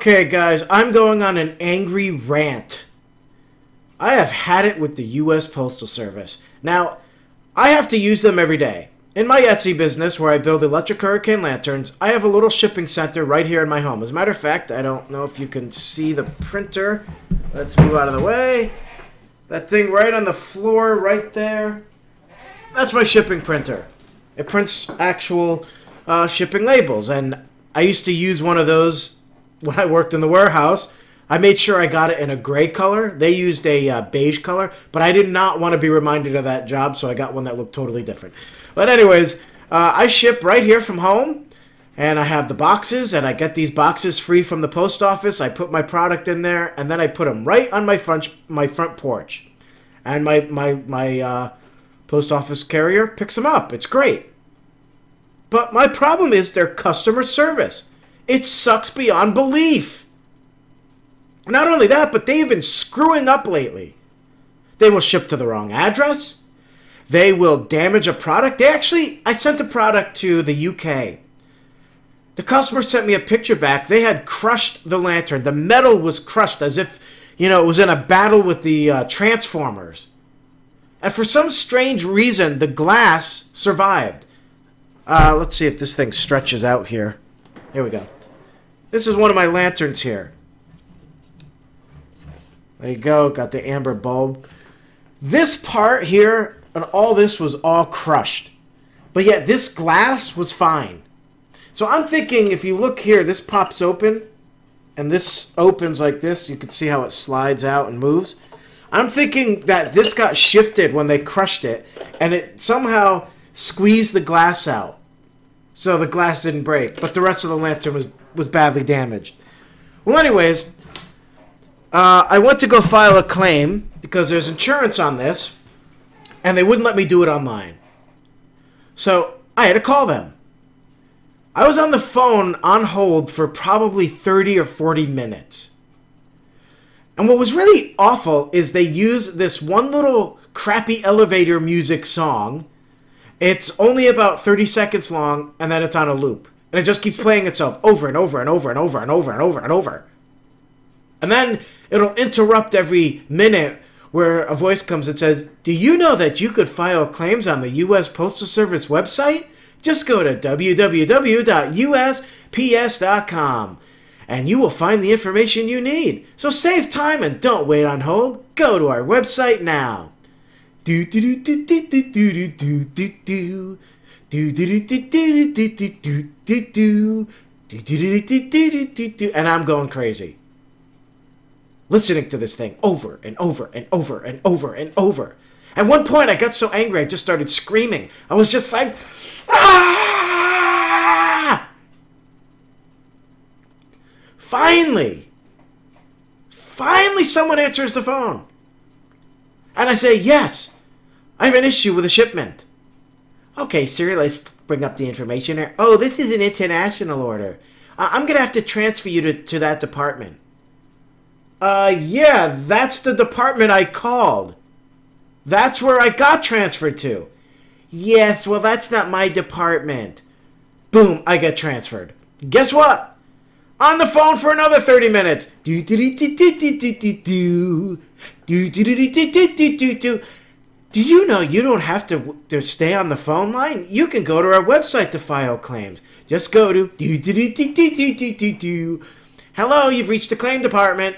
Okay, guys, I'm going on an angry rant. I have had it with the U.S. Postal Service. Now, I have to use them every day. In my Etsy business, where I build electric hurricane lanterns, I have a little shipping center right here in my home. As a matter of fact, I don't know if you can see the printer. Let's move out of the way. That thing right on the floor right there. That's my shipping printer. It prints actual shipping labels, and I used to use one of those when I worked in the warehouse. I made sure I got it in a gray color. They used a beige color, but I did not want to be reminded of that job, so I got one that looked totally different. But anyways, I ship right here from home, and I have the boxes, and I get these boxes free from the post office. I put my product in there, and then I put them right on my front porch. And my post office carrier picks them up. It's great. But my problem is their customer service. It sucks beyond belief. Not only that, but they've been screwing up lately. They will ship to the wrong address. They will damage a product. I sent a product to the UK. The customer sent me a picture back. They had crushed the lantern. The metal was crushed as if, it was in a battle with the Transformers. And for some strange reason, the glass survived. Let's see if this thing stretches out here. Here we go. This is one of my lanterns here. There you go. Got the amber bulb. This part here and all this was all crushed. But yet this glass was fine. So I'm thinking if you look here, this pops open. And this opens like this. You can see how it slides out and moves. I'm thinking that this got shifted when they crushed it. And it somehow squeezed the glass out. So the glass didn't break. But the rest of the lantern was badly damaged. Well, anyways, I went to go file a claim because there's insurance on this. And they wouldn't let me do it online. So I had to call them. I was on the phone on hold for probably 30 or 40 minutes. And what was really awful is they used this one little crappy elevator music song. It's only about 30 seconds long, and then it's on a loop. And it just keeps playing itself over and over and over and over and over and over and over. And then it'll interrupt every minute where a voice comes and says, "Do you know that you could file claims on the U.S. Postal Service website? Just go to www.usps.com and you will find the information you need. So save time and don't wait on hold. Go to our website now." And I'm going crazy, listening to this thing over and over and over and over and over. At one point, I got so angry, I just started screaming. I was just like, ah! Finally, someone answers the phone. And I say, "Yes, I have an issue with a shipment." "Okay, sir, let's bring up the information here. Oh, this is an international order. I'm going to have to transfer you to that department." Yeah, that's the department I called. That's where I got transferred to." "Yes, well, that's not my department." Boom, I get transferred. Guess what? On the phone for another 30 minutes. Do you know you don't have to stay on the phone line? You can go to our website to file claims. Just go to hello, you've reached the claim department.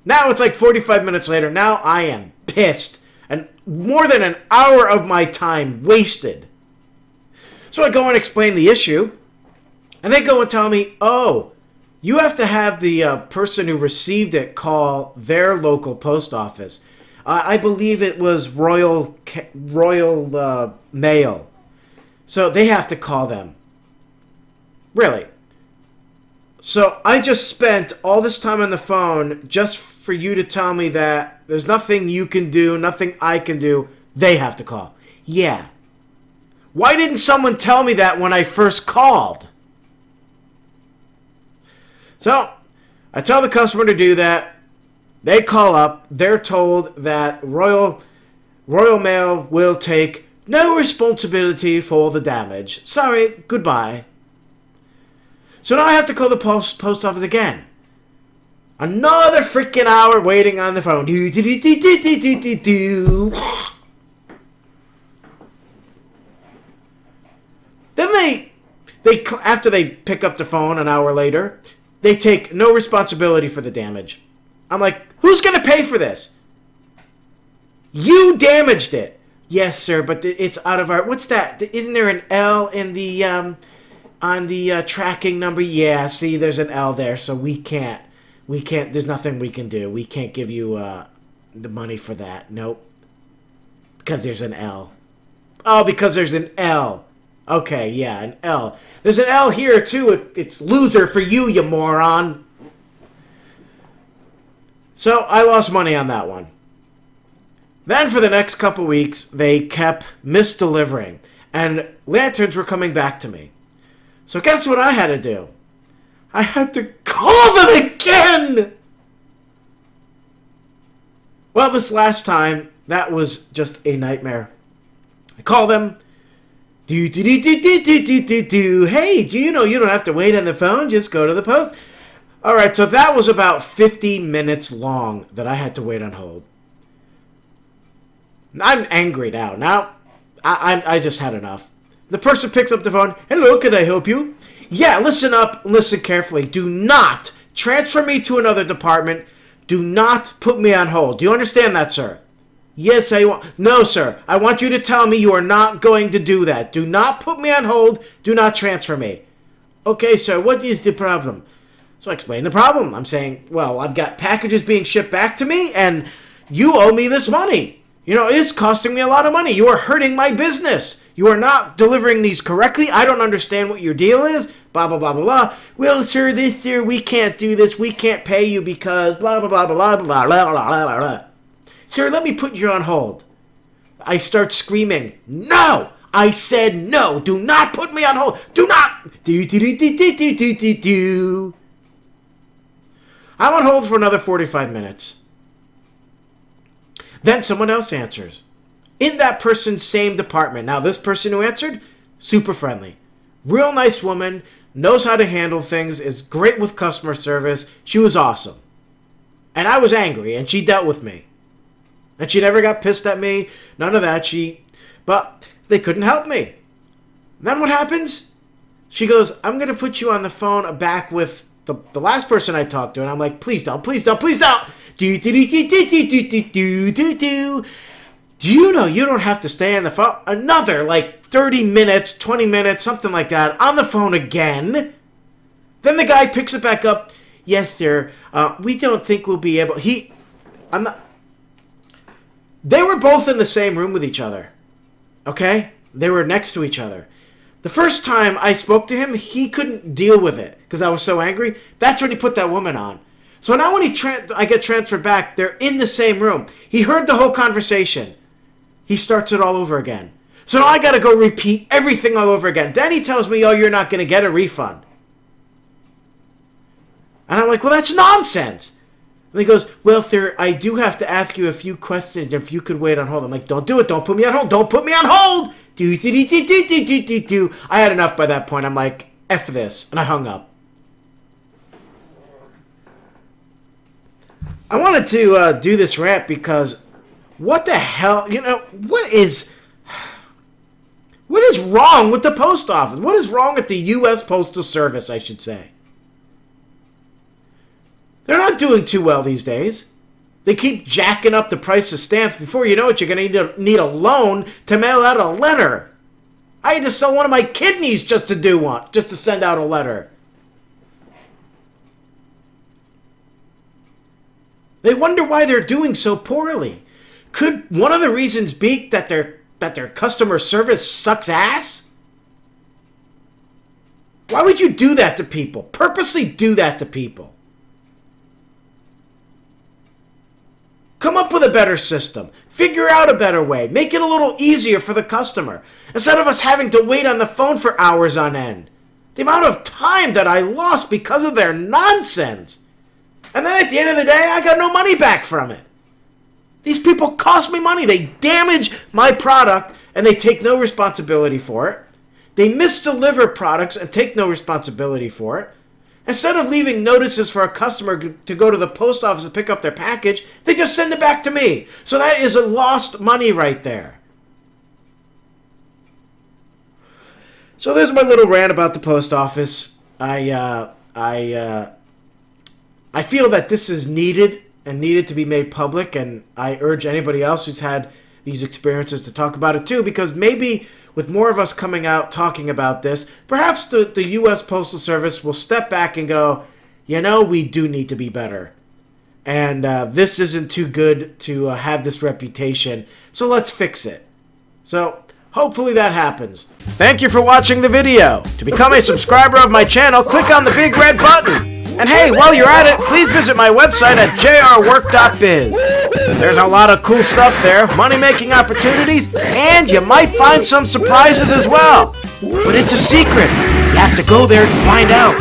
Now it's like 45 minutes later. Now I am pissed. And more than an hour of my time wasted. So I go and explain the issue. And they go and tell me, "Oh, you have to have the person who received it call their local post office. I believe it was Royal Mail. So they have to call them." Really? So I just spent all this time on the phone just for you to tell me that there's nothing you can do, nothing I can do. They have to call. Yeah. Why didn't someone tell me that when I first called? So I tell the customer to do that. They call up. They're told that Royal Mail will take no responsibility for the damage. Sorry, goodbye. So now I have to call the post office again. Another freaking hour waiting on the phone. Do, do, do, do, do, do, do, do, do. Then they after they pick up the phone an hour later, they take no responsibility for the damage. I'm like, who's going to pay for this? You damaged it. Yes, sir, but it's out of our... What's that? Isn't there an L in the on the tracking number? Yeah, see, there's an L there, so we can't. There's nothing we can do. We can't give you the money for that. Nope. Because there's an L. Oh, because there's an L. Okay, yeah, an L. There's an L here, too. It's loser for you, you moron. So, I lost money on that one. Then, for the next couple weeks, they kept misdelivering. And lanterns were coming back to me. So, guess what I had to do? I had to call them again! Well, this last time, that was just a nightmare. I call them... Hey, do you know you don't have to wait on the phone? Just go to the post. All right, so that was about 50 minutes long that I had to wait on hold. I'm angry now. Now, I just had enough. The person picks up the phone. Hello, can I help you? Yeah, listen up. Listen carefully. Do not transfer me to another department. Do not put me on hold. Do you understand that, sir? Yes, I want... No, sir. I want you to tell me you are not going to do that. Do not put me on hold. Do not transfer me. Okay, sir. What is the problem? So I explain the problem. I'm saying, well, I've got packages being shipped back to me, and you owe me this money. You know, it's costing me a lot of money. You are hurting my business. You are not delivering these correctly. I don't understand what your deal is. Blah, blah, blah, blah, blah. Well, sir, we can't do this. We can't pay you because blah, blah, blah, blah, blah, blah, blah, blah, blah, blah. Sir, let me put you on hold. I start screaming, no! I said no! Do not put me on hold! Do not! I'm on hold for another 45 minutes. Then someone else answers. In that person's same department. Now, this person who answered, super friendly. Real nice woman, knows how to handle things, is great with customer service. She was awesome. And I was angry, and she dealt with me. And she never got pissed at me. None of that. But they couldn't help me. And then what happens? She goes, I'm going to put you on the phone back with the last person I talked to. And I'm like, please don't, please don't, please don't. Do you know you don't have to stay on the phone? Another, like, 30 minutes, 20 minutes, something like that, on the phone again. Then the guy picks it back up. Yes, sir. We don't think we'll be able... They were both in the same room with each other. Okay? They were next to each other. The first time I spoke to him, he couldn't deal with it because I was so angry. That's when he put that woman on. So now when I get transferred back, they're in the same room. He heard the whole conversation. He starts it all over again. So now I got to go repeat everything all over again. Then he tells me, oh, you're not going to get a refund. And I'm like, well, that's nonsense. And he goes, well, sir, I do have to ask you a few questions if you could wait on hold. I'm like, don't do it. Don't put me on hold. Don't put me on hold. I had enough by that point. I'm like, F this. And I hung up. I wanted to do this rant because what the hell, you know, what is wrong with the post office? What is wrong with the U.S. Postal Service, I should say? They're not doing too well these days. They keep jacking up the price of stamps. Before you know it, you're going to need a loan to mail out a letter. I had to sell one of my kidneys just to send out a letter. They wonder why they're doing so poorly. Could one of the reasons be that their customer service sucks ass? Why would you do that to people? Purposely do that to people? Come up with a better system. Figure out a better way. Make it a little easier for the customer. Instead of us having to wait on the phone for hours on end. The amount of time that I lost because of their nonsense. And then at the end of the day, I got no money back from it. These people cost me money. They damage my product and they take no responsibility for it. They misdeliver products and take no responsibility for it. Instead of leaving notices for a customer to go to the post office and pick up their package, they just send it back to me. So that is a lost money right there. So there's my little rant about the post office. I feel that this is needed and needed to be made public, and I urge anybody else who's had these experiences to talk about it too, because maybe with more of us coming out talking about this, perhaps the U.S. Postal Service will step back and go, you know, we do need to be better. And this isn't too good to have this reputation, so let's fix it. So hopefully that happens. Thank you for watching the video. To become a subscriber of my channel, click on the big red button. And hey, while you're at it, please visit my website at jrwork.biz. There's a lot of cool stuff there, money-making opportunities, and you might find some surprises as well. But it's a secret. You have to go there to find out.